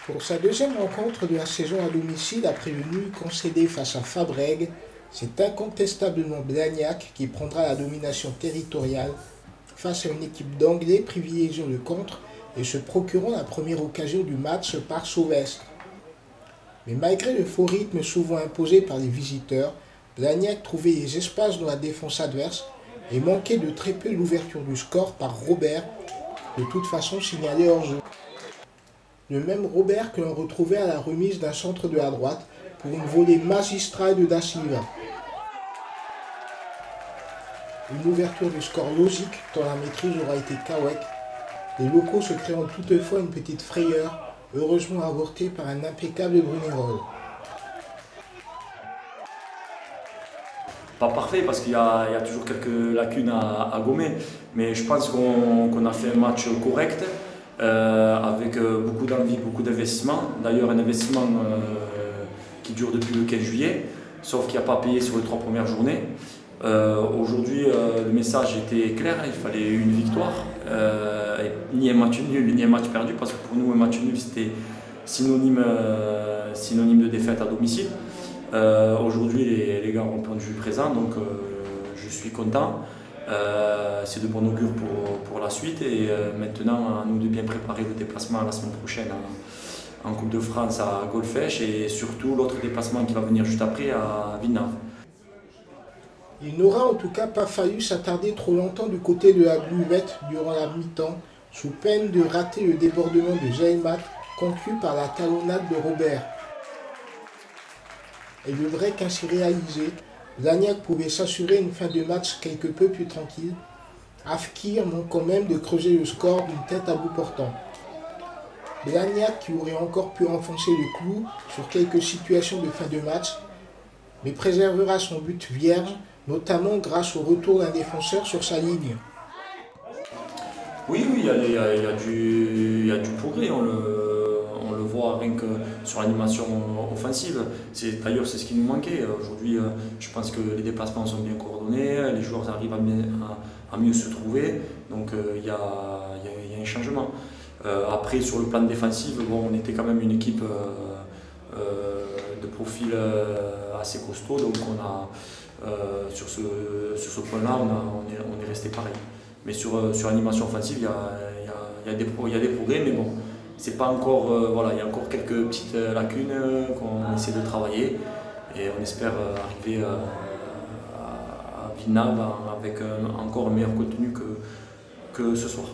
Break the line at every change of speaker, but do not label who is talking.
Pour sa deuxième rencontre de la saison à domicile après le nul concédé face à Fabrègues, c'est incontestablement Blagnac qui prendra la domination territoriale face à une équipe d'Anglais privilégiant le contre et se procurant la première occasion du match par Sauvestre. Mais malgré le faux rythme souvent imposé par les visiteurs, Blagnac trouvait les espaces dans la défense adverse et manquait de très peu l'ouverture du score par Robert, de toute façon signalé hors jeu. Le même Robert que l'on retrouvait à la remise d'un centre de la droite pour une volée magistrale de Da Silva. Une ouverture du score logique tant la maîtrise aura été Kawek, les locaux se créant toutefois une petite frayeur, heureusement avortée par un impeccable Brunnerol.
Pas parfait parce qu'il y a toujours quelques lacunes à gommer, mais je pense qu'on a fait un match correct. Avec beaucoup d'envie, beaucoup d'investissement. D'ailleurs, un investissement qui dure depuis le 15 juillet, sauf qu'il n'y a pas payé sur les 3 premières journées. Aujourd'hui, le message était clair, il fallait une victoire, ni un match nul, ni un match perdu, parce que pour nous, un match nul, c'était synonyme de défaite à domicile. Aujourd'hui, les gars ont répondu présent, donc je suis content. C'est de bon augure pour la suite et maintenant à nous de bien préparer le déplacement la semaine prochaine en Coupe de France à Golfech et surtout l'autre déplacement qui va venir juste après à Villeneuve.
Il n'aura en tout cas pas fallu s'attarder trop longtemps du côté de la Bluette durant la mi-temps, sous peine de rater le débordement de Jailmat conclu par la talonnade de Robert. Et le break ainsi réalisé, Blagnac pouvait s'assurer une fin de match quelque peu plus tranquille, Afkir manquant même de creuser le score d'une tête à bout portant. Blagnac qui aurait encore pu enfoncer le clou sur quelques situations de fin de match, mais préservera son but vierge, notamment grâce au retour d'un défenseur sur sa ligne.
Oui, il y a du progrès, on le voit rien que sur l'animation offensive. D'ailleurs, c'est ce qui nous manquait. Aujourd'hui, je pense que les déplacements sont bien coordonnés, les joueurs arrivent à mieux se trouver, donc il y a un changement. Après, sur le plan défensif, bon, on était quand même une équipe de profil assez costaud, donc sur ce point-là, on est resté pareil. Mais sur l'animation offensive, il y a des progrès, mais bon, c'est pas encore, voilà, il y a encore quelques petites lacunes qu'on essaie de travailler et on espère arriver à Villeneuve avec encore un meilleur contenu que ce soir.